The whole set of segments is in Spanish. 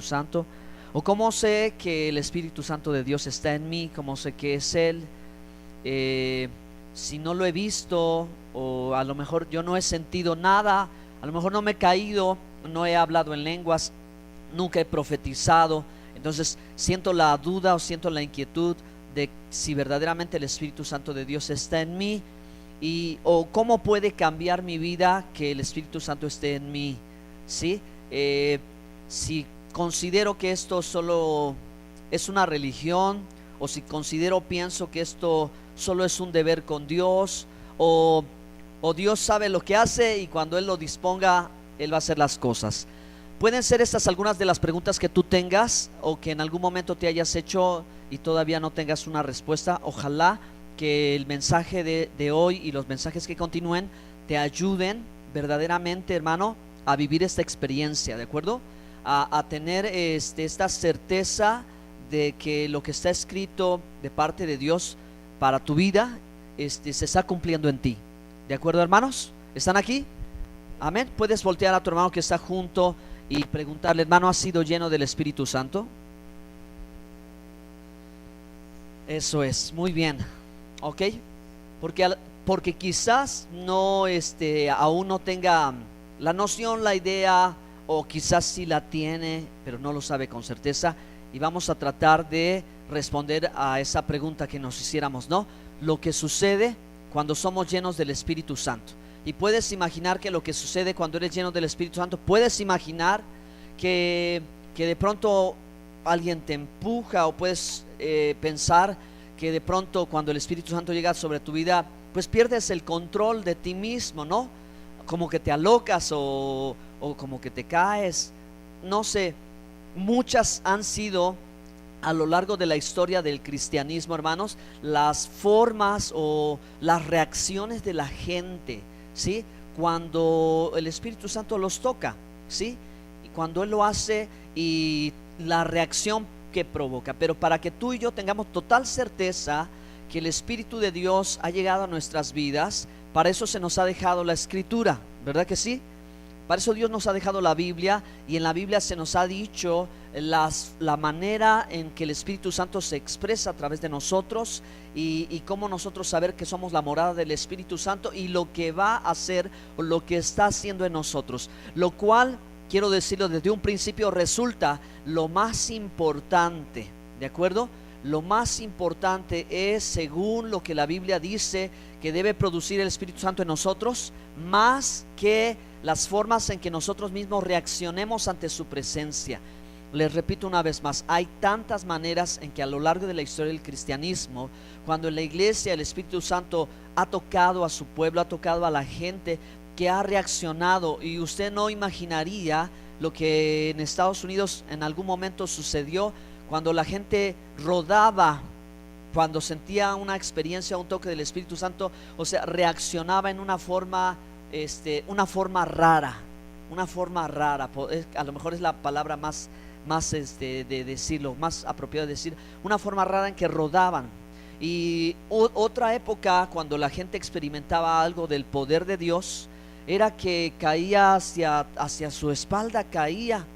Santo? ¿O cómo sé que el Espíritu Santo de Dios está en mí? ¿Cómo sé que es Él? Si no lo he visto, o a lo mejor yo no he sentido nada, a lo mejor no me he caído, no he hablado en lenguas, nunca he profetizado, entonces siento la duda o siento la inquietud de si verdaderamente el Espíritu Santo de Dios está en mí, o cómo puede cambiar mi vida que el Espíritu Santo esté en mí, ¿sí? Si considero que esto solo es una religión, o si pienso que esto solo es un deber con Dios, o Dios sabe lo que hace y cuando Él lo disponga, Él va a hacer las cosas. Pueden ser estas algunas de las preguntas que tú tengas o que en algún momento te hayas hecho y todavía no tengas una respuesta. Ojalá que el mensaje de hoy y los mensajes que continúen te ayuden verdaderamente, hermano, a vivir esta experiencia, ¿de acuerdo? A tener esta certeza de que lo que está escrito de parte de Dios para tu vida se está cumpliendo en ti. ¿De acuerdo, hermanos? ¿Están aquí? Amén. Puedes voltear a tu hermano que está junto y preguntarle: hermano, ¿has sido lleno del Espíritu Santo? Eso es, muy bien. ¿Ok? Porque quizás no aún no tenga la noción, la idea, o quizás sí la tiene, pero no lo sabe con certeza. Y vamos a tratar de responder a esa pregunta que nos hiciéramos, ¿no? Lo que sucede cuando somos llenos del Espíritu Santo. Y puedes imaginar que lo que sucede cuando eres lleno del Espíritu Santo, puedes imaginar que de pronto alguien te empuja, o puedes pensar que de pronto cuando el Espíritu Santo llega sobre tu vida, pues pierdes el control de ti mismo, ¿no? Como que te alocas o como que te caes, no sé. Muchas han sido a lo largo de la historia del cristianismo, hermanos, las formas o las reacciones de la gente, ¿sí? Cuando el Espíritu Santo los toca, ¿sí? Y cuando Él lo hace y la reacción que provoca. Pero para que tú y yo tengamos total certeza que el Espíritu de Dios ha llegado a nuestras vidas, para eso se nos ha dejado la Escritura, ¿verdad que sí? Para eso Dios nos ha dejado la Biblia, y en la Biblia se nos ha dicho la manera en que el Espíritu Santo se expresa a través de nosotros, y cómo nosotros saber que somos la morada del Espíritu Santo y lo que va a hacer o lo que está haciendo en nosotros. Lo cual, quiero decirlo desde un principio, resulta lo más importante, ¿de acuerdo? Lo más importante es, según lo que la Biblia dice, que debe producir el Espíritu Santo en nosotros, más que las formas en que nosotros mismos reaccionemos ante su presencia. Les repito una vez más, hay tantas maneras en que a lo largo de la historia del cristianismo, cuando en la iglesia el Espíritu Santo ha tocado a su pueblo, ha tocado a la gente, que ha reaccionado, y usted no imaginaría lo que en Estados Unidos en algún momento sucedió, cuando la gente rodaba, cuando sentía una experiencia, un toque del Espíritu Santo, o sea, reaccionaba en una forma rara, a lo mejor es la palabra más de decirlo, más apropiado de decir, una forma rara en que rodaban. Y otra época, cuando la gente experimentaba algo del poder de Dios, era que caía hacia su espalda, caía.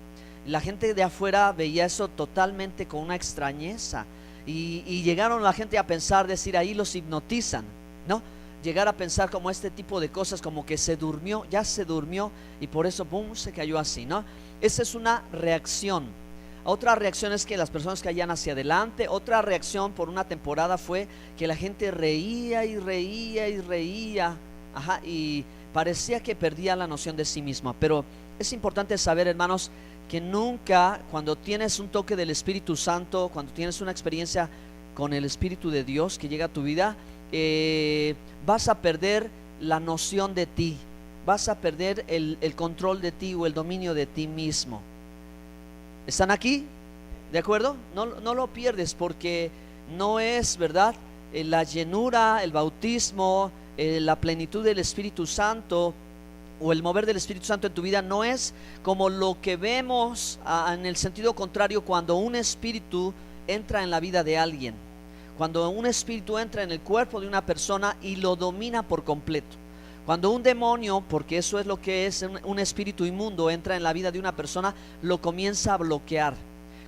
La gente de afuera veía eso totalmente con una extrañeza, y llegaron la gente a pensar, decir, ahí los hipnotizan, ¿no? Llegar a pensar como este tipo de cosas, como que ya se durmió y por eso boom, se cayó así, ¿no? Esa es una reacción. Otra reacción es que las personas caían hacia adelante. Otra reacción por una temporada fue que la gente reía y reía y reía, y parecía que perdía la noción de sí misma. Pero es importante saber, hermanos, que nunca, cuando tienes un toque del Espíritu Santo, cuando tienes una experiencia con el Espíritu de Dios que llega a tu vida, vas a perder la noción de ti, vas a perder el control de ti o el dominio de ti mismo. ¿Están aquí? ¿De acuerdo? No lo pierdes, porque no es, ¿verdad? La llenura, el bautismo, la plenitud del Espíritu Santo, o el mover del Espíritu Santo en tu vida, no es como lo que vemos en el sentido contrario, cuando un espíritu entra en la vida de alguien, cuando un espíritu entra en el cuerpo de una persona y lo domina por completo. Cuando un demonio, porque eso es lo que es un espíritu inmundo, entra en la vida de una persona, lo comienza a bloquear.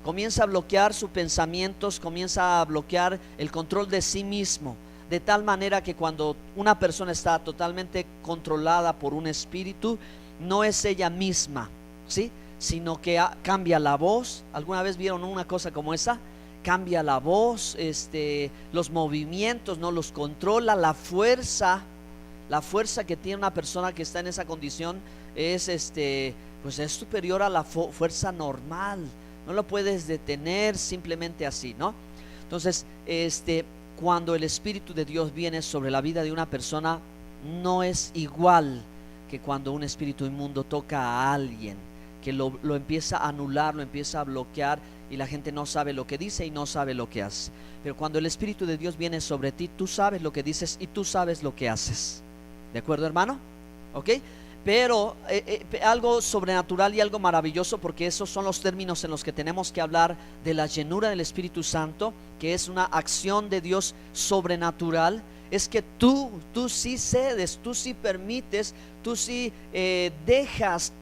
Comienza a bloquear sus pensamientos, comienza a bloquear el control de sí mismo. De tal manera que cuando una persona está totalmente controlada por un espíritu, no es ella misma, ¿sí? Sino que cambia la voz. ¿Alguna vez vieron una cosa como esa? Cambia la voz, los movimientos, no los controla. La fuerza que tiene una persona que está en esa condición es pues es superior a la fuerza normal. No lo puedes detener simplemente así, ¿no? Entonces, cuando el Espíritu de Dios viene sobre la vida de una persona, no es igual que cuando un espíritu inmundo toca a alguien, que lo empieza a anular, lo empieza a bloquear, y la gente no sabe lo que dice y no sabe lo que hace. Pero cuando el Espíritu de Dios viene sobre ti, tú sabes lo que dices y tú sabes lo que haces. ¿De acuerdo, hermano? ¿Ok? Pero algo sobrenatural y algo maravilloso, porque esos son los términos en los que tenemos que hablar de la llenura del Espíritu Santo, que es una acción de Dios sobrenatural. Es que tú sí cedes, tú sí permites, tú sí dejas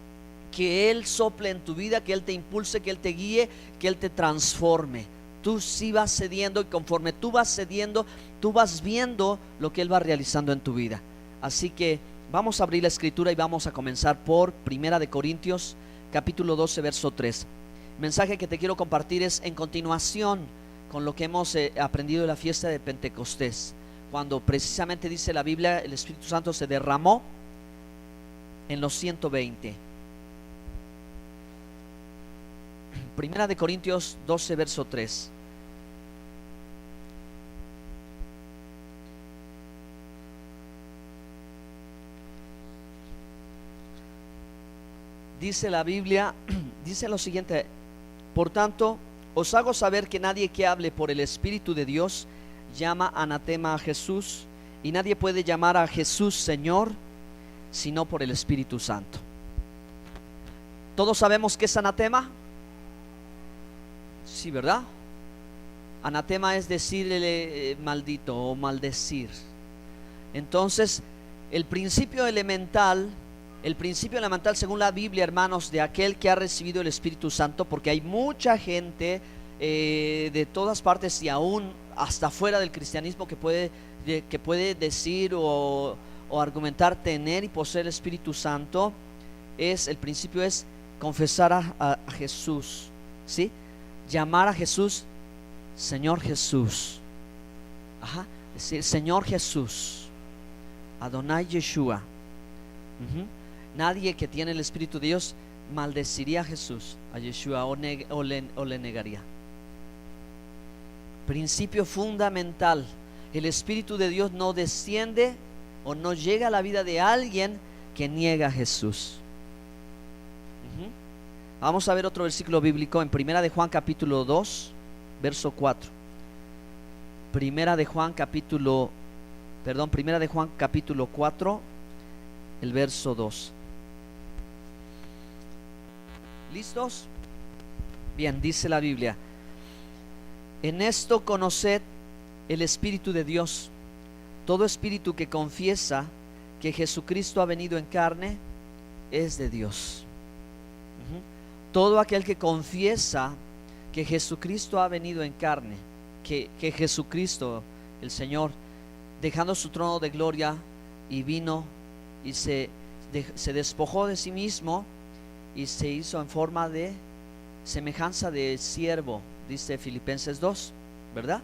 que Él sople en tu vida, que Él te impulse, que Él te guíe, que Él te transforme. Tú sí vas cediendo, y conforme tú vas cediendo, tú vas viendo lo que Él va realizando en tu vida. Así que vamos a abrir la escritura y vamos a comenzar por Primera de Corintios capítulo 12 verso 3. El mensaje que te quiero compartir es en continuación con lo que hemos aprendido de la fiesta de Pentecostés, cuando precisamente dice la Biblia, el Espíritu Santo se derramó en los 120. Primera de Corintios 12 verso 3. Dice la Biblia, dice lo siguiente: por tanto, os hago saber que nadie que hable por el Espíritu de Dios llama anatema a Jesús, y nadie puede llamar a Jesús Señor sino por el Espíritu Santo. ¿Todos sabemos qué es anatema? Sí, ¿verdad? Anatema es decirle maldito o maldecir. Entonces, el principio elemental según la Biblia, hermanos, de aquel que ha recibido el Espíritu Santo, porque hay mucha gente de todas partes y aún hasta fuera del cristianismo que puede decir o argumentar tener y poseer el Espíritu Santo. El principio es confesar a Jesús, ¿sí? Llamar a Jesús Señor Jesús. Ajá, decir Señor Jesús, Adonai Yeshua. Nadie que tiene el Espíritu de Dios maldeciría a Jesús, a Yeshua, o le negaría. Principio fundamental: el Espíritu de Dios no desciende o no llega a la vida de alguien que niega a Jesús. Vamos a ver otro versículo bíblico en Primera de Juan capítulo 2 verso 4. Primera de Juan capítulo 4, el verso 2. ¿Listos? Bien, dice la Biblia: en esto conoced el Espíritu de Dios. Todo espíritu que confiesa que Jesucristo ha venido en carne es de Dios. Todo aquel que confiesa que Jesucristo ha venido en carne, que Jesucristo, el Señor, dejando su trono de gloria, y vino y se despojó de sí mismo y se hizo en forma de semejanza de siervo, dice Filipenses 2, ¿verdad?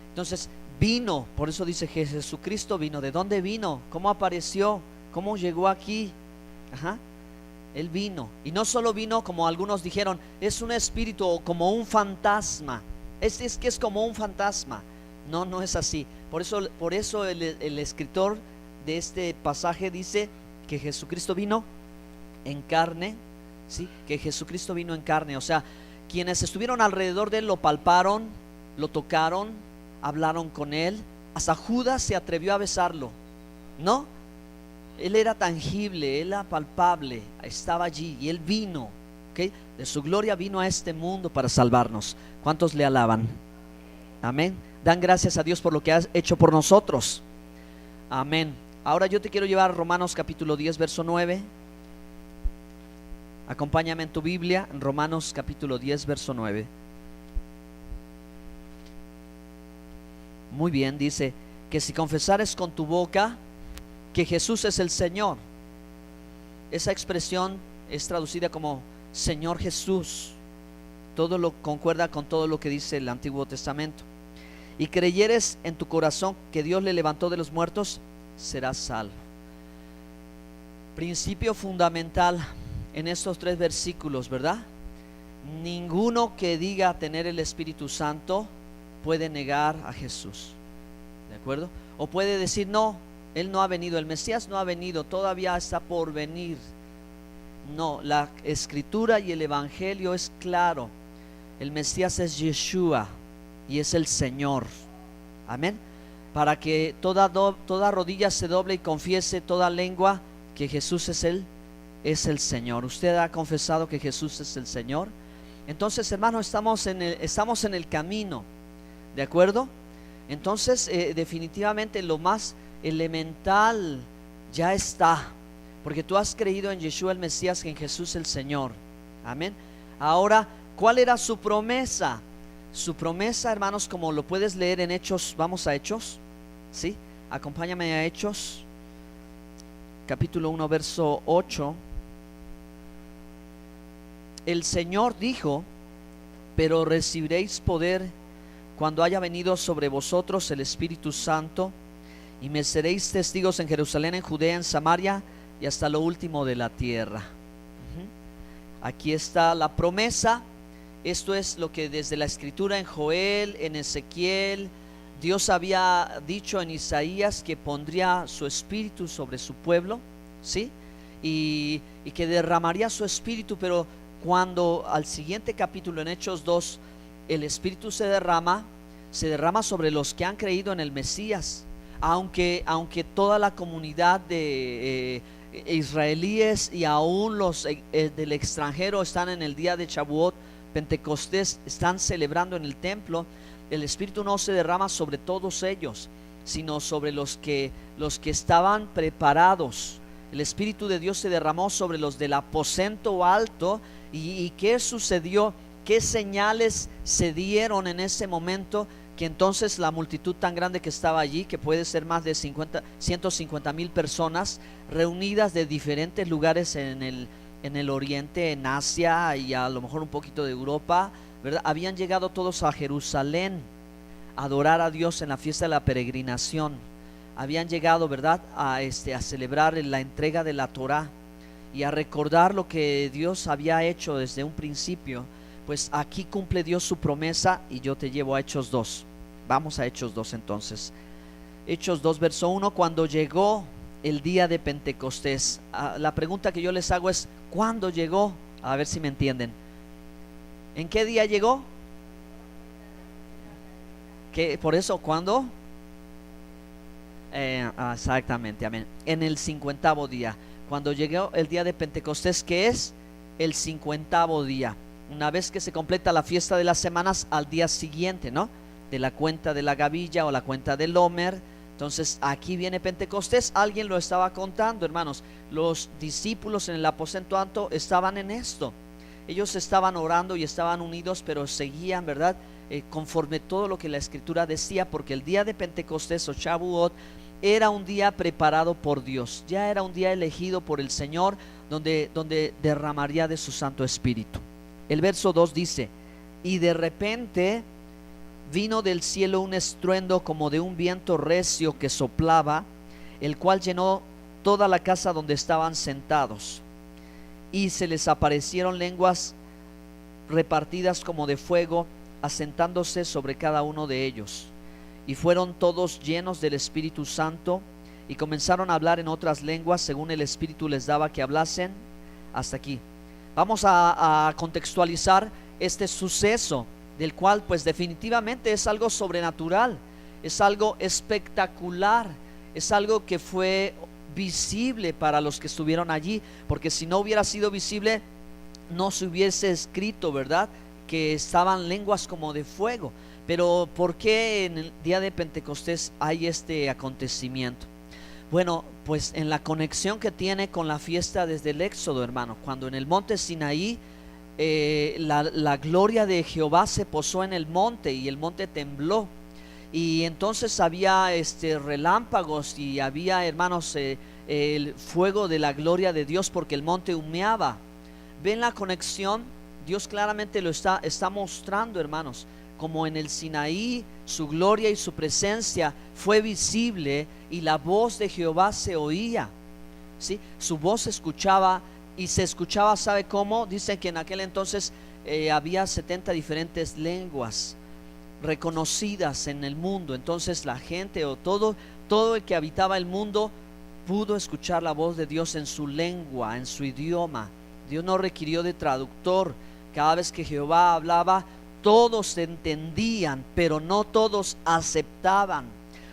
Entonces vino, por eso dice que Jesucristo vino. ¿De dónde vino? ¿Cómo apareció? ¿Cómo llegó aquí? Él vino, y no solo vino como algunos dijeron, es un espíritu o como un fantasma. Es que es como un fantasma. No es así. Por eso el escritor de este pasaje dice que Jesucristo vino en carne, ¿sí? Que Jesucristo vino en carne. O sea, quienes estuvieron alrededor de él lo palparon, lo tocaron, hablaron con él. Hasta Judas se atrevió a besarlo, ¿no? Él era tangible, él era palpable, estaba allí, y él vino, ¿okay? De su gloria vino a este mundo para salvarnos. ¿Cuántos le alaban? Amén. Dan gracias a Dios por lo que ha hecho por nosotros. Amén. Ahora yo te quiero llevar a Romanos capítulo 10, verso 9. Acompáñame en tu Biblia, en Romanos capítulo 10, verso 9. Muy bien, dice que si confesares con tu boca que Jesús es el Señor. Esa expresión es traducida como Señor Jesús. Todo lo concuerda con todo lo que dice el Antiguo Testamento. Y creyeres en tu corazón que Dios le levantó de los muertos, serás salvo. Principio fundamental en estos 3 versículos, ¿verdad? Ninguno que diga tener el Espíritu Santo puede negar a Jesús, ¿de acuerdo? O puede decir, no, Él no ha venido, el Mesías no ha venido, todavía está por venir. No, la Escritura y el Evangelio es claro. El Mesías es Yeshua y es el Señor. Amén. Para que toda rodilla se doble y confiese toda lengua que Jesús es el Señor. ¿Usted ha confesado que Jesús es el Señor? Entonces, hermano, estamos en el camino, ¿de acuerdo? Entonces, definitivamente lo más elemental ya está, porque tú has creído en Yeshua el Mesías, en Jesús el Señor. Amén. Ahora, ¿cuál era su promesa? Su promesa, hermanos, como lo puedes leer en Hechos. Vamos a Hechos, ¿sí? Acompáñame a Hechos capítulo 1, verso 8. El Señor dijo: pero recibiréis poder cuando haya venido sobre vosotros el Espíritu Santo, y me seréis testigos en Jerusalén, en Judea, en Samaria y hasta lo último de la tierra. Aquí está la promesa. Esto es lo que desde la Escritura, en Joel, en Ezequiel, Dios había dicho en Isaías, que pondría su Espíritu sobre su pueblo, ¿sí? Y que derramaría su Espíritu. Pero cuando al siguiente capítulo, en Hechos 2, el Espíritu se derrama sobre los que han creído en el Mesías. Aunque toda la comunidad de israelíes y aún los del extranjero están en el día de Shavuot, Pentecostés, están celebrando en el templo, el Espíritu no se derrama sobre todos ellos, sino sobre los que estaban preparados. El Espíritu de Dios se derramó sobre los del aposento alto. ¿Y qué sucedió? ¿Qué señales se dieron en ese momento? Que entonces la multitud tan grande que estaba allí, que puede ser más de 150,000 personas reunidas de diferentes lugares en el oriente, en Asia y a lo mejor un poquito de Europa, ¿verdad? Habían llegado todos a Jerusalén a adorar a Dios en la fiesta de la peregrinación. Habían llegado, ¿verdad?, a celebrar la entrega de la Torá y a recordar lo que Dios había hecho desde un principio. Pues aquí cumple Dios su promesa, y yo te llevo a Hechos 2. Vamos a Hechos 2 entonces. Hechos 2, verso 1. Cuando llegó el día de Pentecostés, la pregunta que yo les hago es: ¿cuándo llegó? A ver si me entienden. ¿En qué día llegó? Por eso, ¿cuándo? Exactamente, amén. En el 50º día. Cuando llegó el día de Pentecostés, que es el 50º día. Una vez que se completa la fiesta de las semanas, al día siguiente, ¿no?, de la cuenta de la gavilla o la cuenta del Homer. Entonces aquí viene Pentecostés. Alguien lo estaba contando, hermanos. Los discípulos en el aposento alto estaban en esto. Ellos estaban orando y estaban unidos, pero seguían, ¿verdad?, conforme todo lo que la Escritura decía, porque el día de Pentecostés o Shavuot era un día preparado por Dios. Ya era un día elegido por el Señor, donde derramaría de su Santo Espíritu. El verso 2 dice: y de repente vino del cielo un estruendo como de un viento recio que soplaba, el cual llenó toda la casa donde estaban sentados, y se les aparecieron lenguas repartidas como de fuego, asentándose sobre cada uno de ellos, y fueron todos llenos del Espíritu Santo, y comenzaron a hablar en otras lenguas según el Espíritu les daba que hablasen. Hasta aquí. Vamos a contextualizar este suceso, del cual pues definitivamente es algo sobrenatural, es algo espectacular, es algo que fue visible para los que estuvieron allí, porque si no hubiera sido visible, no se hubiese escrito, ¿verdad?, que estaban lenguas como de fuego. Pero ¿por qué en el día de Pentecostés hay este acontecimiento? Bueno, pues en la conexión que tiene con la fiesta desde el Éxodo, hermano, cuando en el monte Sinaí la gloria de Jehová se posó en el monte y el monte tembló, y entonces había relámpagos y había, hermanos, el fuego de la gloria de Dios porque el monte humeaba. ¿Ven la conexión? Dios claramente lo está mostrando, hermanos, como en el Sinaí su gloria y su presencia fue visible y la voz de Jehová se oía, ¿sí? Su voz se escuchaba, y se escuchaba, ¿sabe cómo? Dice que en aquel entonces había 70 diferentes lenguas reconocidas en el mundo. Entonces la gente, o todo el que habitaba el mundo, pudo escuchar la voz de Dios en su lengua, en su idioma. Dios no requirió de traductor. Cada vez que Jehová hablaba, todos entendían, pero no todos aceptaban.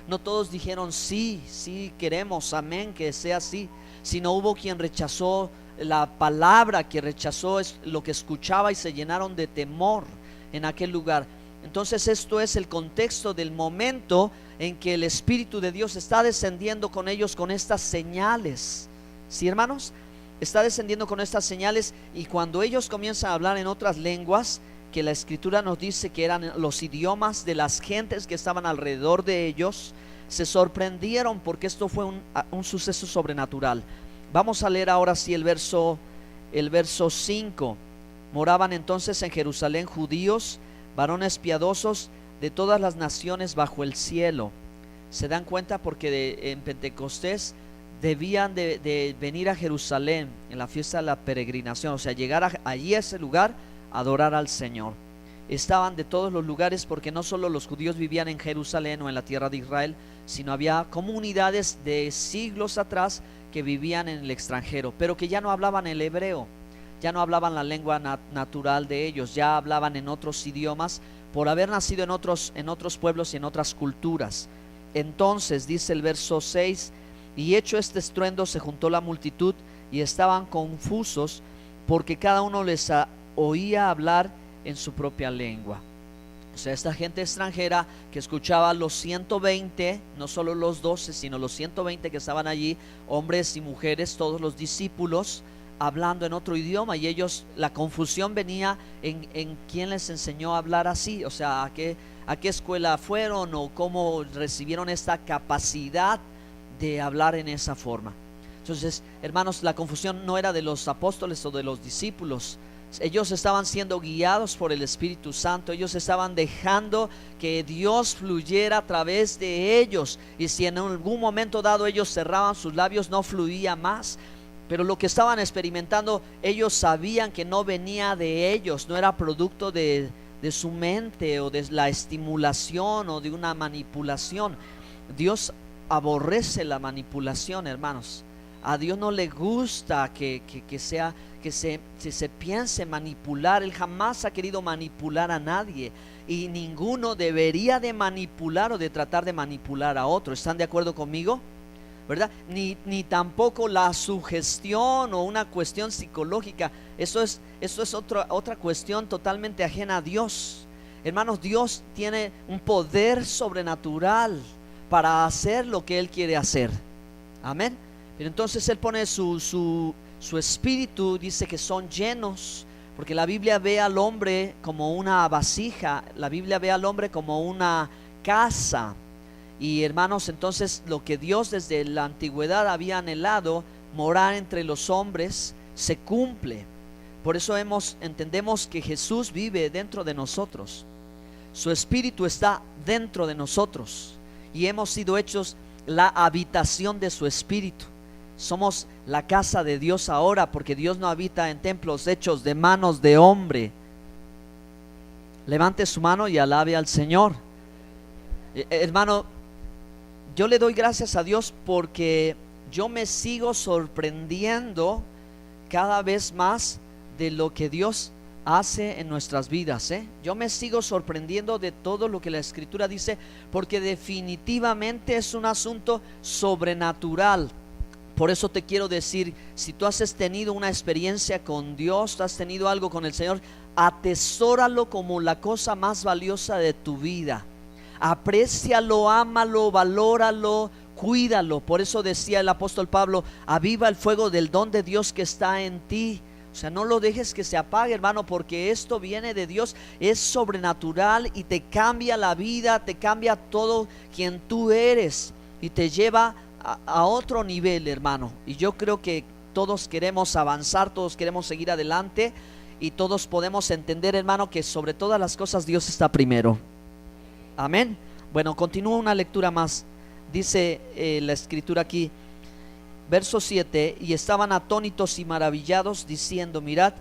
No todos dijeron sí, sí queremos, amén, que sea así. Sino hubo quien rechazó la palabra, que rechazó lo que escuchaba, y se llenaron de temor en aquel lugar. Entonces esto es el contexto del momento en que el Espíritu de Dios está descendiendo con ellos con estas señales. ¿Sí, hermanos? Está descendiendo con estas señales, y cuando ellos comienzan a hablar en otras lenguas, que la Escritura nos dice que eran los idiomas de las gentes que estaban alrededor de ellos, se sorprendieron porque esto fue un suceso sobrenatural. Vamos a leer ahora sí el verso 5. Moraban entonces en Jerusalén judíos, varones piadosos de todas las naciones bajo el cielo. Se dan cuenta porque en Pentecostés debían de venir a Jerusalén en la fiesta de la peregrinación, o sea, llegar allí a ese lugar a adorar al Señor. Estaban de todos los lugares, porque no solo los judíos vivían en Jerusalén o en la tierra de Israel, sino había comunidades de siglos atrás que vivían en el extranjero, pero que ya no hablaban el hebreo, ya no hablaban la lengua natural de ellos, ya hablaban en otros idiomas por haber nacido en otros pueblos y en otras culturas. Entonces dice el verso 6: y hecho este estruendo se juntó la multitud y estaban confusos, porque cada uno les oía hablar en su propia lengua. O sea, esta gente extranjera que escuchaba a los 120, no solo los 12, sino los 120 que estaban allí, hombres y mujeres, todos los discípulos, hablando en otro idioma, y ellos, la confusión venía en quién les enseñó a hablar así, o sea, a qué escuela fueron o cómo recibieron esta capacidad de hablar en esa forma. Entonces, hermanos, la confusión no era de los apóstoles o de los discípulos. Ellos estaban siendo guiados por el Espíritu Santo. Ellos estaban dejando que Dios fluyera a través de ellos, y si en algún momento dado ellos cerraban sus labios, no fluía más. Pero lo que estaban experimentando, ellos sabían que no venía de ellos, no era producto de su mente o de la estimulación o de una manipulación. Dios aborrece la manipulación, hermanos. A Dios no le gusta que se piense manipular. Él jamás ha querido manipular a nadie, y ninguno debería de manipular o de tratar de manipular a otro. ¿Están de acuerdo conmigo? ¿Verdad? Ni tampoco la sugestión o una cuestión psicológica. Eso es otra cuestión totalmente ajena a Dios. Hermanos, Dios tiene un poder sobrenatural para hacer lo que Él quiere hacer. Amén. Pero entonces Él pone su espíritu, dice que son llenos, porque la Biblia ve al hombre como una vasija, la Biblia ve al hombre como una casa. Y hermanos, entonces lo que Dios desde la antigüedad había anhelado, morar entre los hombres, se cumple. Por eso entendemos que Jesús vive dentro de nosotros. Su espíritu está dentro de nosotros, y hemos sido hechos la habitación de su espíritu. Somos la casa de Dios ahora, porque Dios no habita en templos hechos de manos de hombre. Levante su mano y alabe al Señor. Hermano, yo le doy gracias a Dios porque yo me sigo sorprendiendo cada vez más de lo que Dios hace en nuestras vidas. Yo me sigo sorprendiendo de todo lo que la Escritura dice, porque definitivamente es un asunto sobrenatural. Por eso te quiero decir, si tú has tenido una experiencia con Dios, tú has tenido algo con el Señor, atesóralo como la cosa más valiosa de tu vida. Aprécialo, ámalo, valóralo, cuídalo. Por eso decía el apóstol Pablo: aviva el fuego del don de Dios que está en ti. O sea, no lo dejes que se apague, hermano, porque esto viene de Dios, es sobrenatural y te cambia la vida, te cambia todo quien tú eres y te lleva a otro nivel, hermano. Y yo creo que todos queremos avanzar, todos queremos seguir adelante y todos podemos entender, hermano, que sobre todas las cosas Dios está primero. Amén. Bueno, continúa una lectura más. Dice la escritura aquí, verso 7: y estaban atónitos y maravillados, diciendo: mirad,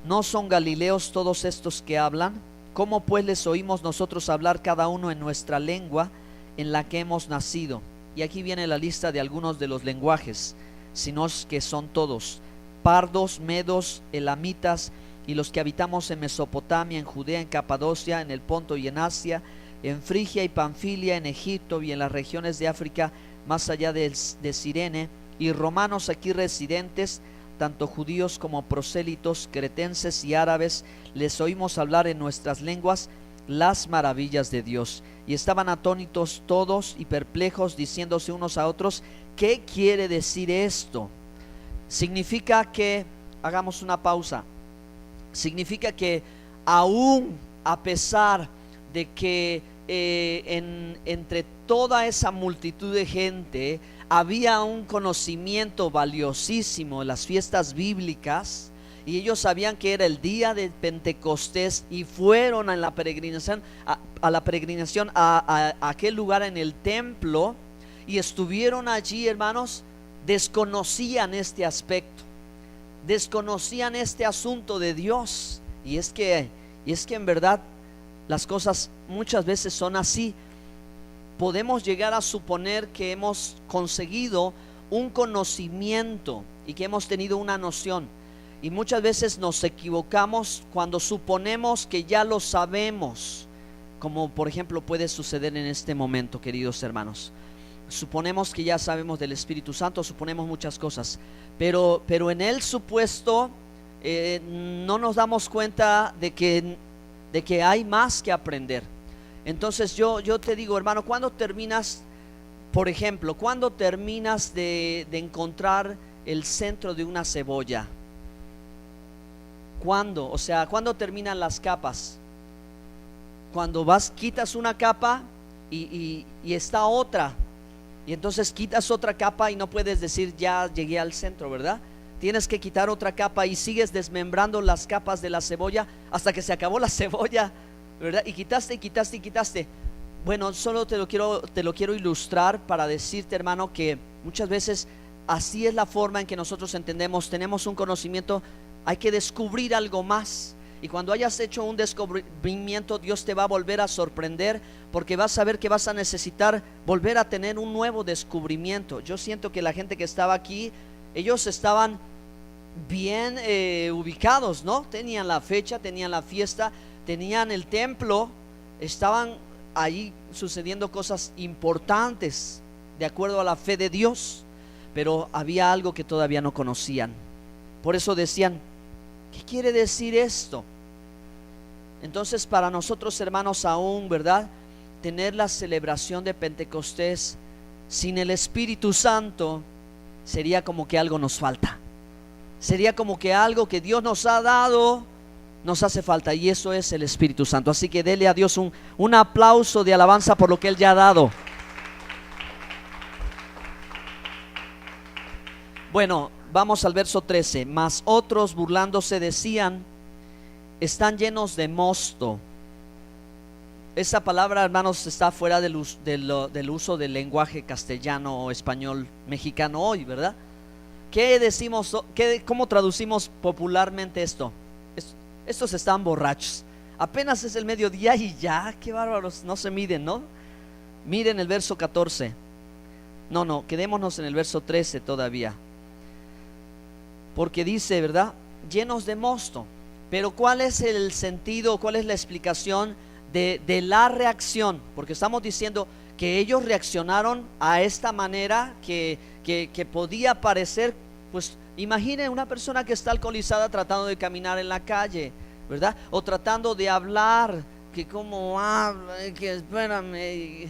¿no son galileos todos estos que hablan? ¿Cómo pues les oímos nosotros hablar cada uno en nuestra lengua en la que hemos nacido? Y aquí viene la lista de algunos de los lenguajes, sino que son todos: pardos, medos, elamitas, y los que habitamos en Mesopotamia, en Judea, en Capadocia, en el Ponto y en Asia, en Frigia y Panfilia, en Egipto y en las regiones de África, más allá de Cirene, y romanos aquí residentes, tanto judíos como prosélitos, cretenses y árabes, les oímos hablar en nuestras lenguas las maravillas de Dios. Y estaban atónitos todos y perplejos, diciéndose unos a otros: ¿qué quiere decir esto? Significa que, hagamos una pausa, significa que aún a pesar de que entre toda esa multitud de gente había un conocimiento valiosísimo de las fiestas bíblicas, y ellos sabían que era el día de Pentecostés, y fueron a la peregrinación, a aquel lugar en el templo, y estuvieron allí, hermanos, desconocían este aspecto, desconocían este asunto de Dios. Y es que en verdad las cosas muchas veces son así. Podemos llegar a suponer que hemos conseguido un conocimiento y que hemos tenido una noción, y muchas veces nos equivocamos cuando suponemos que ya lo sabemos, como por ejemplo puede suceder en este momento, queridos hermanos. Suponemos que ya sabemos del Espíritu Santo, suponemos muchas cosas, pero en el supuesto no nos damos cuenta de que hay más que aprender. Entonces yo te digo, hermano, ¿cuándo terminas, por ejemplo, cuándo terminas de encontrar el centro de una cebolla? ¿Cuándo? O sea, ¿cuándo terminan las capas? Cuando quitas una capa y está otra, y entonces quitas otra capa y no puedes decir ya llegué al centro, ¿verdad? Tienes que quitar otra capa y sigues desmembrando las capas de la cebolla hasta que se acabó la cebolla, ¿verdad? Y quitaste. Bueno, solo te lo quiero ilustrar para decirte, hermano, que muchas veces así es la forma en que nosotros entendemos. Tenemos un conocimiento, hay que descubrir algo más. Y cuando hayas hecho un descubrimiento, Dios te va a volver a sorprender, porque vas a ver que vas a necesitar volver a tener un nuevo descubrimiento. Yo siento que la gente que estaba aquí, ellos estaban bien ubicados, ¿no? Tenían la fecha, tenían la fiesta, tenían el templo, estaban ahí sucediendo cosas importantes de acuerdo a la fe de Dios, pero había algo que todavía no conocían. Por eso decían: ¿qué quiere decir esto? Entonces, para nosotros, hermanos, aún, ¿verdad?, tener la celebración de Pentecostés sin el Espíritu Santo sería como que algo nos falta. Sería como que algo que Dios nos ha dado nos hace falta, y eso es el Espíritu Santo. Así que dele a Dios un aplauso de alabanza por lo que Él ya ha dado. Bueno, vamos al verso 13. Mas otros, burlándose, decían: están llenos de mosto. Esa palabra, hermanos, está fuera del uso del lenguaje castellano o español mexicano hoy, ¿verdad? ¿Qué decimos? ¿Cómo traducimos popularmente esto? Estos están borrachos. Apenas es el mediodía y ya, qué bárbaros, no se miden, ¿no? Miren el verso 14. No, quedémonos en el verso 13 todavía. Porque dice, ¿verdad?, llenos de mosto. Pero ¿cuál es el sentido, cuál es la explicación de la reacción? Porque estamos diciendo que ellos reaccionaron a esta manera que podía parecer, pues imagine una persona que está alcoholizada tratando de caminar en la calle, ¿verdad? O tratando de hablar, que como habla, que espérame,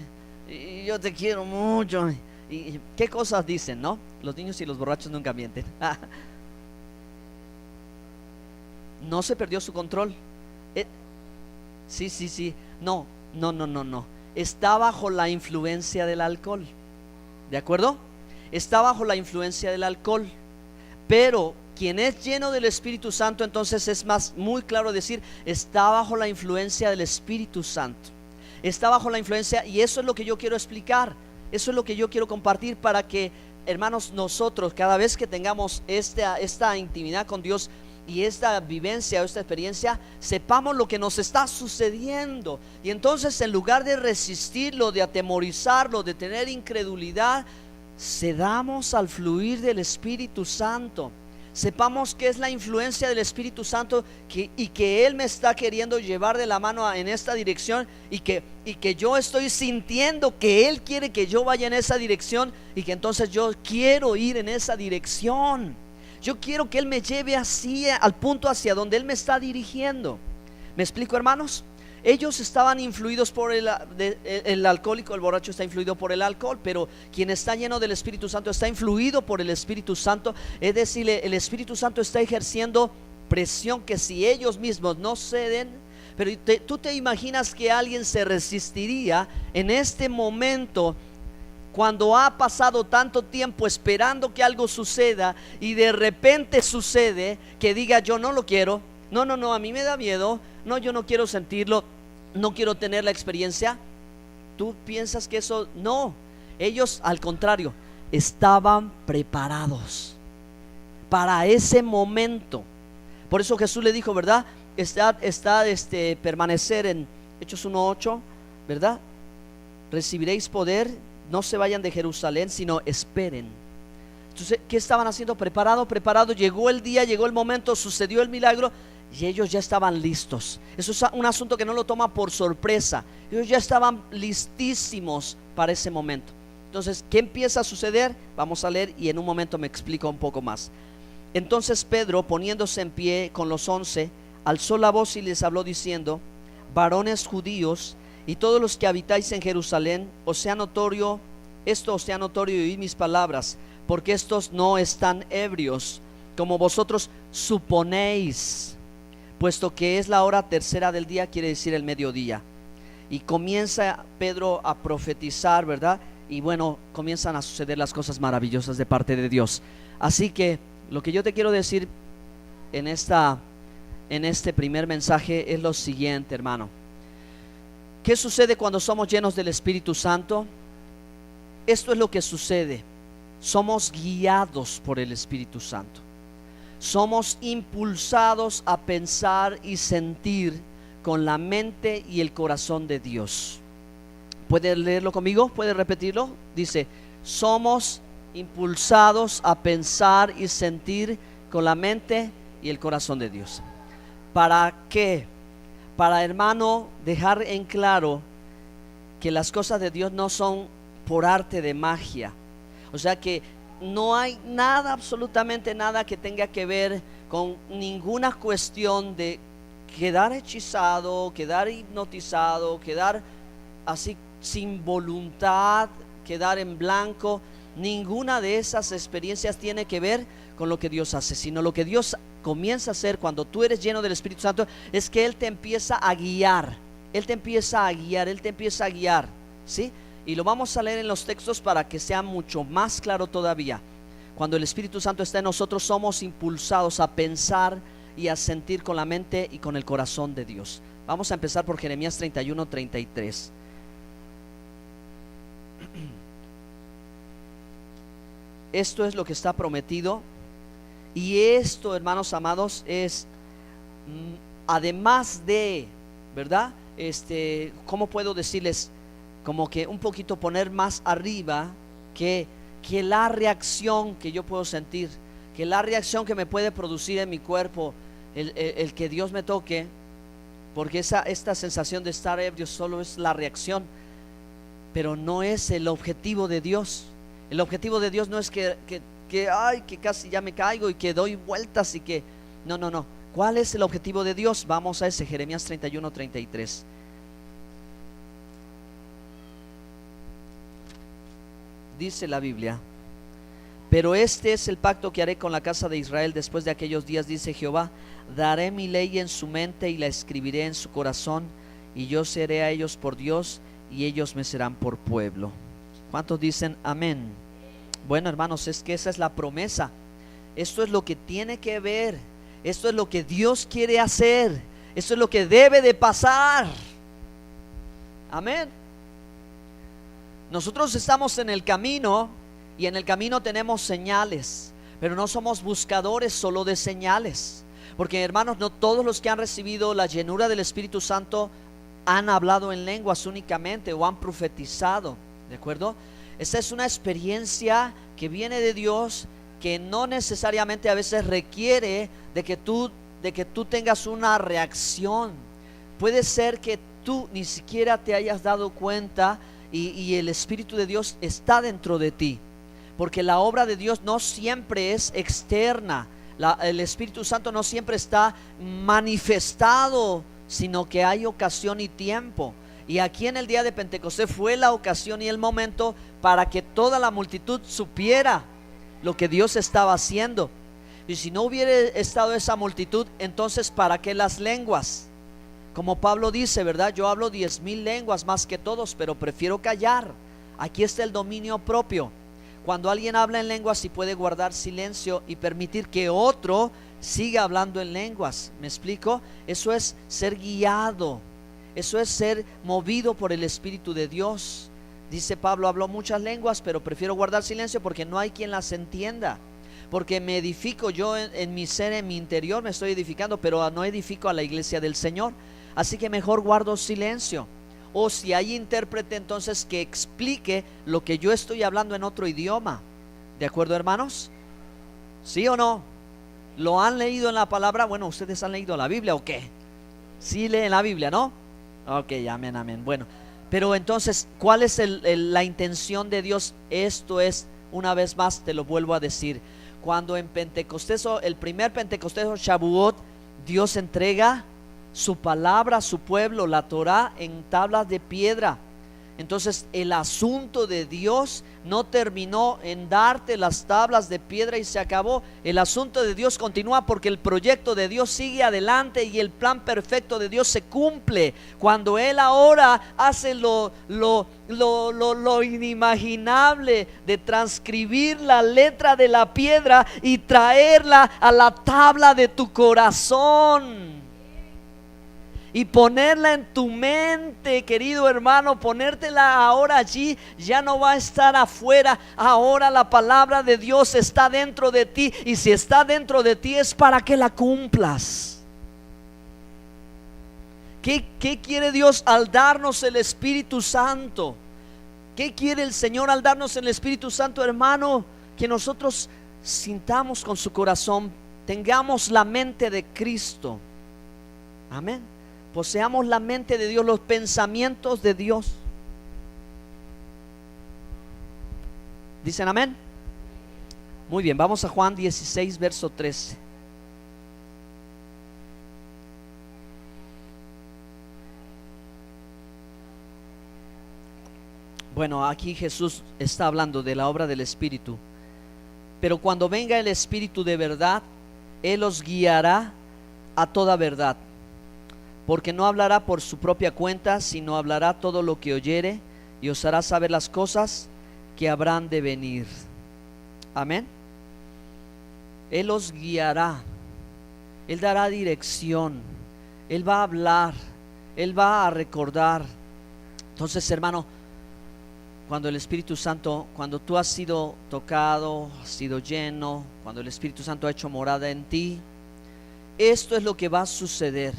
y yo te quiero mucho, ¿Y qué cosas dicen, no? Los niños y los borrachos nunca mienten. No se perdió su control. Sí, sí, sí. No, no, no, no, no. Está bajo la influencia del alcohol. ¿De acuerdo? Está bajo la influencia del alcohol. Pero quien es lleno del Espíritu Santo, entonces es más muy claro decir, está bajo la influencia del Espíritu Santo. Está bajo la influencia, y eso es lo que yo quiero explicar. Eso es lo que yo quiero compartir para que, hermanos, nosotros cada vez que tengamos esta intimidad con Dios y esta vivencia o esta experiencia, sepamos lo que nos está sucediendo. Y entonces, en lugar de resistirlo, de atemorizarlo, de tener incredulidad, cedamos al fluir del Espíritu Santo. Sepamos que es la influencia del Espíritu Santo y que Él me está queriendo llevar de la mano en esta dirección, y que yo estoy sintiendo que Él quiere que yo vaya en esa dirección, y que entonces yo quiero ir en esa dirección. Yo quiero que Él me lleve así al punto hacia donde Él me está dirigiendo. ¿Me explico, hermanos? Ellos estaban influidos por el alcohólico, el borracho está influido por el alcohol, pero quien está lleno del Espíritu Santo está influido por el Espíritu Santo. Es decir, el Espíritu Santo está ejerciendo presión que si ellos mismos no ceden. Pero tú te imaginas que alguien se resistiría en este momento, cuando ha pasado tanto tiempo esperando que algo suceda y de repente sucede, que diga yo no lo quiero, no, no, no, a mí me da miedo, no, yo no quiero sentirlo, no quiero tener la experiencia? ¿Tú piensas que eso? No, ellos al contrario, estaban preparados para ese momento. Por eso Jesús le dijo, ¿verdad? Permanecer en Hechos 1:8, ¿verdad? Recibiréis poder, no se vayan de Jerusalén, sino esperen. Entonces, ¿qué estaban haciendo? Preparado. Llegó el día, llegó el momento, sucedió el milagro, y ellos ya estaban listos. Eso es un asunto que no lo toma por sorpresa. Ellos ya estaban listísimos para ese momento. Entonces, ¿qué empieza a suceder? Vamos a leer y en un momento me explico un poco más. Entonces Pedro, poniéndose en pie con los 11, alzó la voz y les habló diciendo: varones judíos y todos los que habitáis en Jerusalén, os sea notorio y oíd mis palabras, porque estos no están ebrios, como vosotros suponéis, puesto que es la hora tercera del día, quiere decir el mediodía. Y comienza Pedro a profetizar, ¿verdad? Y bueno, comienzan a suceder las cosas maravillosas de parte de Dios. Así que lo que yo te quiero decir en este primer mensaje es lo siguiente, hermano. ¿Qué sucede cuando somos llenos del Espíritu Santo? Esto es lo que sucede. Somos guiados por el Espíritu Santo. Somos impulsados a pensar y sentir con la mente y el corazón de Dios. ¿Puede leerlo conmigo? ¿Puede repetirlo? Dice: somos impulsados a pensar y sentir con la mente y el corazón de Dios. ¿Para qué? Para, hermano, dejar en claro que las cosas de Dios no son por arte de magia. O sea que no hay nada, absolutamente nada, que tenga que ver con ninguna cuestión de quedar hechizado, quedar hipnotizado, quedar así sin voluntad, quedar en blanco. Ninguna de esas experiencias tiene que ver con lo que Dios hace, sino lo que Dios comienza a hacer cuando tú eres lleno del Espíritu Santo es que Él te empieza a guiar. Él te empieza a guiar, ¿sí? Y lo vamos a leer en los textos para que sea mucho más claro todavía. Cuando el Espíritu Santo está en nosotros, somos impulsados a pensar y a sentir con la mente y con el corazón de Dios. Vamos a empezar por Jeremías 31:33. Esto es lo que está prometido. Y esto, hermanos amados, es además de, ¿verdad? ¿Cómo puedo decirles? Como que un poquito poner más arriba que la reacción que yo puedo sentir, que la reacción que me puede producir en mi cuerpo, el que Dios me toque, porque esta sensación de estar ebrio solo es la reacción, pero no es el objetivo de Dios. El objetivo de Dios no es que casi ya me caigo y que doy vueltas y que no. ¿Cuál es el objetivo de Dios? Vamos a ese Jeremías 31:33. dice la Biblia: pero este es el pacto que haré con la casa de Israel después de aquellos días, dice Jehová. Daré mi ley en su mente y la escribiré en su corazón, y yo seré a ellos por Dios y ellos me serán por pueblo. ¿Cuántos dicen amén? Bueno, hermanos, es que esa es la promesa. Esto es lo que tiene que ver. Esto es lo que Dios quiere hacer. Esto es lo que debe de pasar. Amén. Nosotros estamos en el camino, y en el camino tenemos señales, pero no somos buscadores solo de señales. Porque, hermanos, no todos los que han recibido la llenura del Espíritu Santo han hablado en lenguas únicamente o han profetizado, ¿de acuerdo? Esta es una experiencia que viene de Dios, que no necesariamente a veces requiere de que tú tengas una reacción. Puede ser que tú ni siquiera te hayas dado cuenta y el Espíritu de Dios está dentro de ti, porque la obra de Dios no siempre es externa. El Espíritu Santo no siempre está manifestado, sino que hay ocasión y tiempo. Y aquí en el día de Pentecostés fue la ocasión y el momento para que toda la multitud supiera lo que Dios estaba haciendo. Y si no hubiera estado esa multitud, entonces ¿para qué las lenguas? Como Pablo dice, ¿verdad? Yo hablo 10,000 lenguas más que todos, pero prefiero callar. Aquí está el dominio propio. Cuando alguien habla en lenguas, sí puede guardar silencio y permitir que otro siga hablando en lenguas. ¿Me explico? Eso es ser guiado. Eso es ser movido por el Espíritu de Dios. Dice Pablo: hablo muchas lenguas, pero prefiero guardar silencio porque no hay quien las entienda. Porque me edifico yo en mi ser, en mi interior me estoy edificando, pero no edifico a la iglesia del Señor. Así que mejor guardo silencio. O si hay intérprete, entonces que explique lo que yo estoy hablando en otro idioma. ¿De acuerdo, hermanos? ¿Sí o no? ¿Lo han leído en la palabra? Bueno, ¿ustedes han leído la Biblia o qué? Sí leen la Biblia, ¿no? Ok, amén, amén. Bueno, pero entonces, ¿cuál es la intención de Dios? Esto es, una vez más te lo vuelvo a decir, cuando en Pentecostés, el primer Pentecostés o Shavuot, Dios entrega su palabra a su pueblo, la Torá, en tablas de piedra. Entonces el asunto de Dios no terminó en darte las tablas de piedra y se acabó. El asunto de Dios continúa, porque el proyecto de Dios sigue adelante y el plan perfecto de Dios se cumple cuando Él ahora hace lo inimaginable de transcribir la letra de la piedra y traerla a la tabla de tu corazón y ponerla en tu mente, querido hermano, ponértela ahora allí. Ya no va a estar afuera, ahora la palabra de Dios está dentro de ti, y si está dentro de ti es para que la cumplas. ¿Qué quiere Dios al darnos el Espíritu Santo? ¿Qué quiere el Señor al darnos el Espíritu Santo, hermano? Que nosotros sintamos con su corazón, tengamos la mente de Cristo. Amén. Poseamos la mente de Dios, los pensamientos de Dios. ¿Dicen amén? Muy bien, vamos a Juan 16, verso 13. Bueno, aquí Jesús está hablando de la obra del Espíritu. Pero cuando venga el Espíritu de verdad, Él os guiará a toda verdad. Porque no hablará por su propia cuenta, sino hablará todo lo que oyere, y os hará saber las cosas que habrán de venir. Amén. Él os guiará, Él dará dirección, Él va a hablar, Él va a recordar. Entonces, hermano, cuando el Espíritu Santo, cuando tú has sido tocado, has sido lleno, cuando el Espíritu Santo ha hecho morada en ti, esto es lo que va a suceder.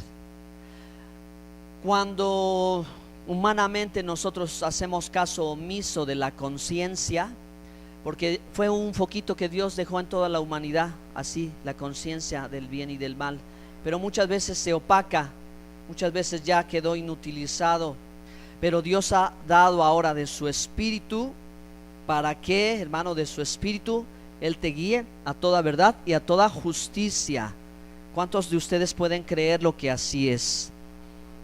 Cuando humanamente nosotros hacemos caso omiso de la conciencia, porque fue un foquito que Dios dejó en toda la humanidad, así, la conciencia del bien y del mal, pero muchas veces se opaca, muchas veces ya quedó inutilizado. Pero Dios ha dado ahora de su Espíritu. ¿Para qué, hermano? De su Espíritu Él te guíe a toda verdad y a toda justicia. ¿Cuántos de ustedes pueden creer lo que así es?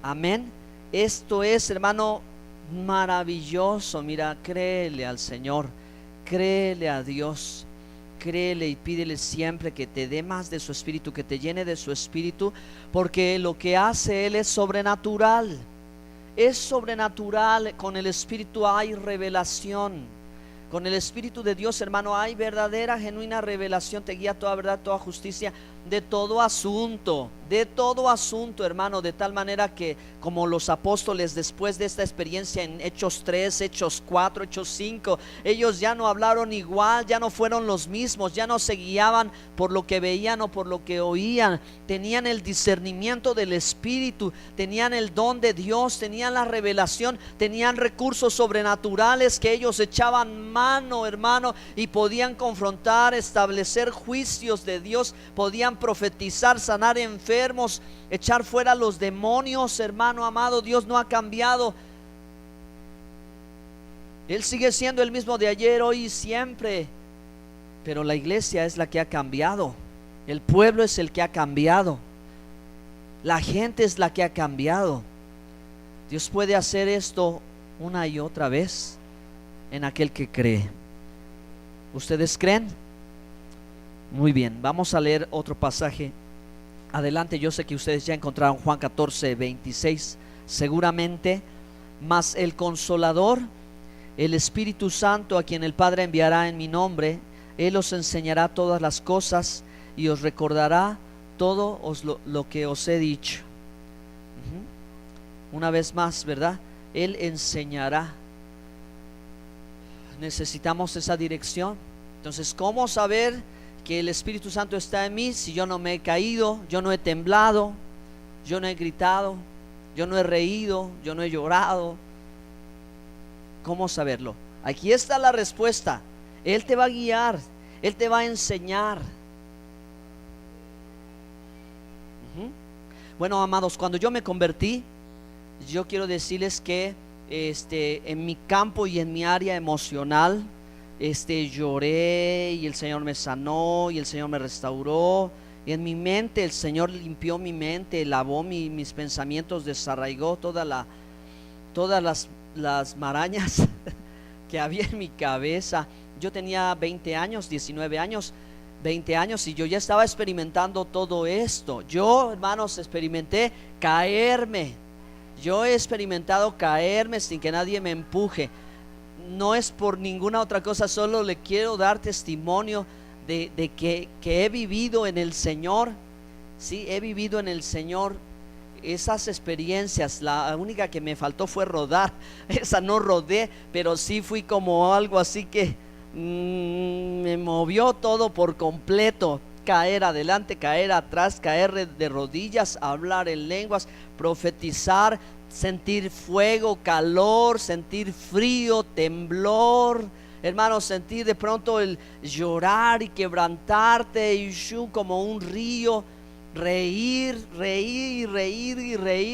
Amén. Esto es, hermano, maravilloso. Mira, créele al Señor créele a Dios, créele y pídele siempre que te dé más de su espíritu, que te llene de su espíritu, porque lo que hace Él es sobrenatural. Es sobrenatural. Con el espíritu hay revelación. Con el espíritu de Dios, hermano, hay verdadera, genuina revelación. Te guía toda verdad, toda justicia, de todo asunto, hermano, de tal manera que como los apóstoles después de esta experiencia en Hechos 3, Hechos 4, Hechos 5, ellos ya no hablaron igual, ya no fueron los mismos, ya no se guiaban por lo que veían o por lo que oían. Tenían el discernimiento del Espíritu, tenían el don de Dios, tenían la revelación, tenían recursos sobrenaturales que ellos echaban mano, hermano, y podían confrontar, establecer juicios de Dios, podían profetizar, sanar enfermos, echar fuera los demonios. Hermano amado, Dios no ha cambiado. Él sigue siendo el mismo de ayer, hoy y siempre, pero la iglesia es la que ha cambiado. El pueblo es el que ha cambiado. La gente es la que ha cambiado. Dios puede hacer esto una y otra vez en aquel que cree. ¿Ustedes creen? Muy bien, vamos a leer otro pasaje. Adelante, yo sé que ustedes ya encontraron Juan 14, 26. Seguramente, mas el Consolador, el Espíritu Santo, a quien el Padre enviará en mi nombre, Él os enseñará todas las cosas y os recordará todo lo que os he dicho. Una vez más, ¿verdad? Él enseñará. Necesitamos esa dirección. Entonces, ¿cómo saber que el Espíritu Santo está en mí si yo no me he caído, yo no he temblado, yo no he gritado, yo no he reído, yo no he llorado? ¿Cómo saberlo? Aquí está la respuesta. Él te va a guiar, Él te va a enseñar. Bueno, amados, cuando yo me convertí, yo quiero decirles que en mi campo y en mi área emocional, lloré y el Señor me sanó y el Señor me restauró. Y en mi mente el Señor limpió mi mente, lavó mis pensamientos, desarraigó todas las marañas que había en mi cabeza. Yo tenía 20 años, 19 años, 20 años, y yo ya estaba experimentando todo esto. Yo, hermanos, experimenté caerme. Yo he experimentado caerme sin que nadie me empuje. No es por ninguna otra cosa, solo le quiero dar testimonio de que he vivido en el Señor. Sí, he vivido en el Señor esas experiencias. La única que me faltó fue rodar. Esa no rodé, pero sí fui como algo así que me movió todo por completo. Caer adelante, caer atrás, caer de rodillas, hablar en lenguas, profetizar, sentir fuego, calor, sentir frío, temblor, hermanos, sentir de pronto el llorar y quebrantarte y como un río, reír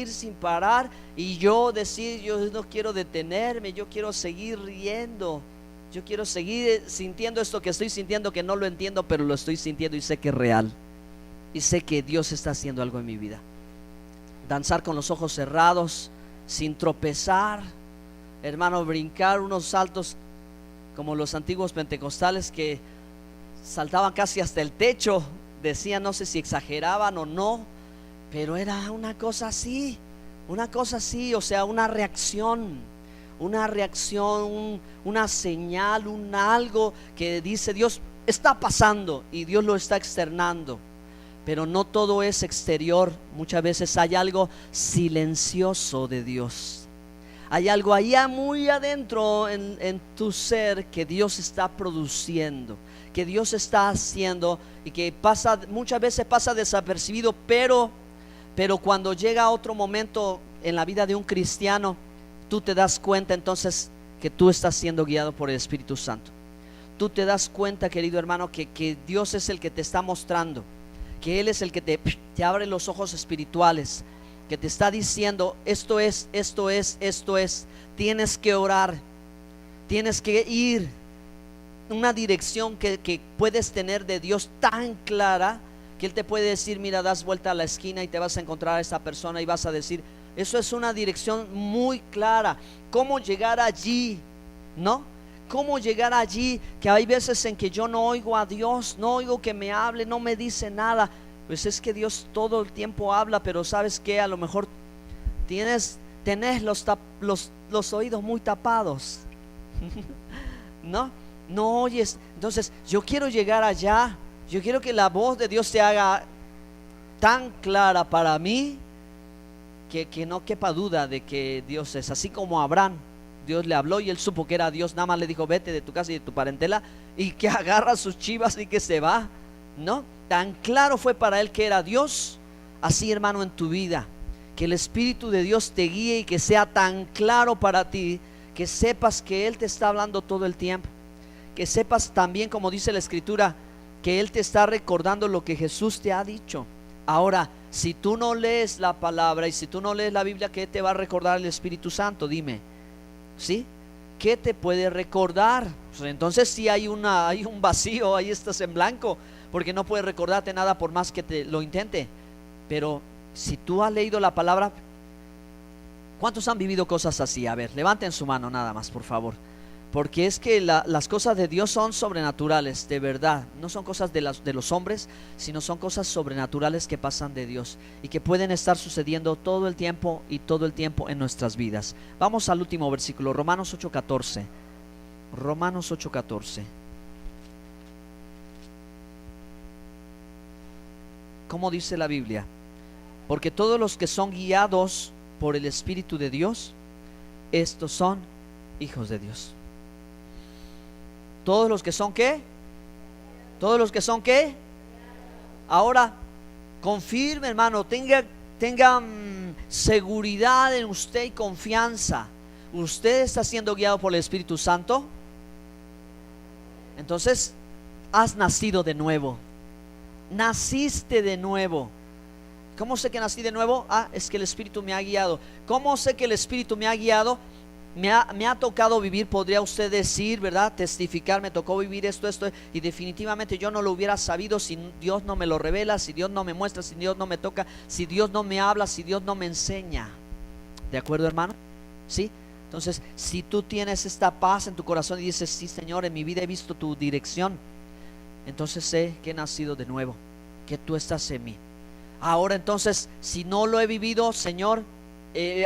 sin parar, y yo decir, yo no quiero detenerme, yo quiero seguir riendo, yo quiero seguir sintiendo esto que estoy sintiendo, que no lo entiendo, pero lo estoy sintiendo y sé que es real, y sé que Dios está haciendo algo en mi vida. Danzar con los ojos cerrados, sin tropezar, hermano, brincar unos saltos como los antiguos pentecostales que saltaban casi hasta el techo. Decían, no sé si exageraban o no, pero era una cosa así, o sea, una reacción, una señal, un algo que dice Dios está pasando y Dios lo está externando. Pero no todo es exterior. Muchas veces hay algo silencioso de Dios. Hay algo allá muy adentro en tu ser que Dios está produciendo, que Dios está haciendo, y que muchas veces pasa desapercibido, pero cuando llega otro momento en la vida de un cristiano, tú te das cuenta entonces que tú estás siendo guiado por el Espíritu Santo. Tú te das cuenta, querido hermano, que Dios es el que te está mostrando, que Él es el que te abre los ojos espirituales, que te está diciendo esto es, tienes que orar, tienes que ir una dirección que puedes tener de Dios tan clara, que Él te puede decir, mira, das vuelta a la esquina y te vas a encontrar a esa persona y vas a decir, eso es una dirección muy clara. ¿Cómo llegar allí? ¿No? cómo llegar allí, que hay veces en que yo no oigo a Dios, no oigo que me hable, no me dice nada. Pues es que Dios todo el tiempo habla, pero ¿sabes qué? A lo mejor tenés los oídos muy tapados. No oyes. Entonces yo quiero llegar allá. Yo quiero que la voz de Dios se haga tan clara para mí que no quepa duda de que Dios es. Así como a Abraham, Dios le habló y él supo que era Dios. Nada más le dijo: vete de tu casa y de tu parentela, y que agarra sus chivas y que se va. ¿No? Tan claro fue para él que era Dios. Así, hermano, en tu vida, que el Espíritu de Dios te guíe y que sea tan claro para ti, que sepas que Él te está hablando todo el tiempo. Que sepas también, como dice la Escritura, que Él te está recordando lo que Jesús te ha dicho. Ahora, si tú no lees la palabra y si tú no lees la Biblia, ¿qué te va a recordar el Espíritu Santo? Dime, ¿sí? ¿Qué te puede recordar? Pues entonces sí hay un vacío, ahí estás en blanco, porque no puedes recordarte nada por más que te lo intente. Pero si tú has leído la palabra, ¿cuántos han vivido cosas así? A ver, levanten su mano nada más, por favor. Porque es que las cosas de Dios son sobrenaturales, de verdad. No son cosas de los hombres, sino son cosas sobrenaturales que pasan de Dios y que pueden estar sucediendo todo el tiempo y todo el tiempo en nuestras vidas. Vamos al último versículo, Romanos 8:14. Romanos 8:14. ¿Cómo dice la Biblia? Porque todos los que son guiados por el Espíritu de Dios, estos son hijos de Dios. Todos los que son ¿qué? Todos los que son ¿qué? Ahora, confirme, hermano, tenga seguridad en usted y confianza. ¿Usted está siendo guiado por el Espíritu Santo? Entonces, has nacido de nuevo. Naciste de nuevo. ¿Cómo sé que nací de nuevo? Es que el Espíritu me ha guiado. ¿Cómo sé que el Espíritu me ha guiado? Me ha tocado vivir, podría usted decir, ¿verdad? Testificar, me tocó vivir esto, y definitivamente yo no lo hubiera sabido si Dios no me lo revela, si Dios no me muestra, si Dios no me toca, si Dios no me habla, si Dios no me enseña. ¿De acuerdo, hermano? ¿Sí? Entonces, si tú tienes esta paz en tu corazón y dices: sí, Señor, en mi vida he visto tu dirección, entonces sé que he nacido de nuevo, que tú estás en mí. Ahora entonces, si no lo he vivido, Señor,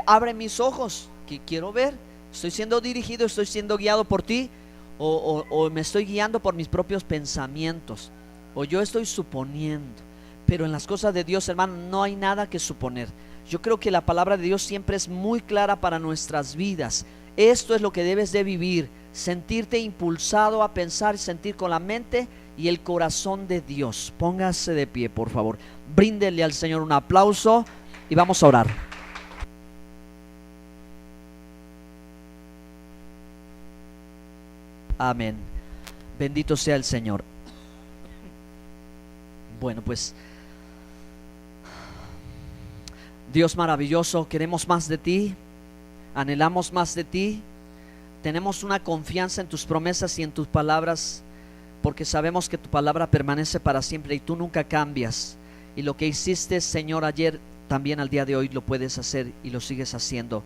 abre mis ojos, que quiero ver. Estoy siendo dirigido, estoy siendo guiado por ti, o me estoy guiando por mis propios pensamientos, o yo estoy suponiendo. Pero en las cosas de Dios, hermano, no hay nada que suponer. Yo creo que la palabra de Dios siempre es muy clara para nuestras vidas. Esto es lo que debes de vivir: sentirte impulsado a pensar y sentir con la mente y el corazón de Dios. Póngase de pie, por favor. Bríndele al Señor un aplauso y vamos a orar. Amén. Bendito sea el Señor. Bueno, pues, Dios maravilloso, queremos más de ti, anhelamos más de ti, tenemos una confianza en tus promesas y en tus palabras, porque sabemos que tu palabra permanece para siempre y tú nunca cambias. Y lo que hiciste, Señor, ayer, también al día de hoy lo puedes hacer y lo sigues haciendo.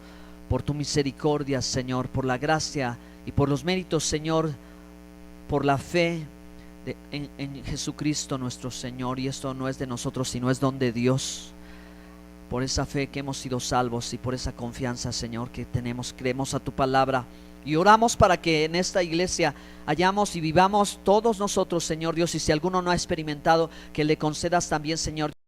Por tu misericordia, Señor, por la gracia y por los méritos, Señor, por la fe en Jesucristo nuestro Señor. Y esto no es de nosotros, sino es don de Dios. Por esa fe que hemos sido salvos y por esa confianza, Señor, que tenemos, creemos a tu palabra. Y oramos para que en esta iglesia hayamos y vivamos todos nosotros, Señor Dios, y si alguno no ha experimentado, que le concedas también, Señor,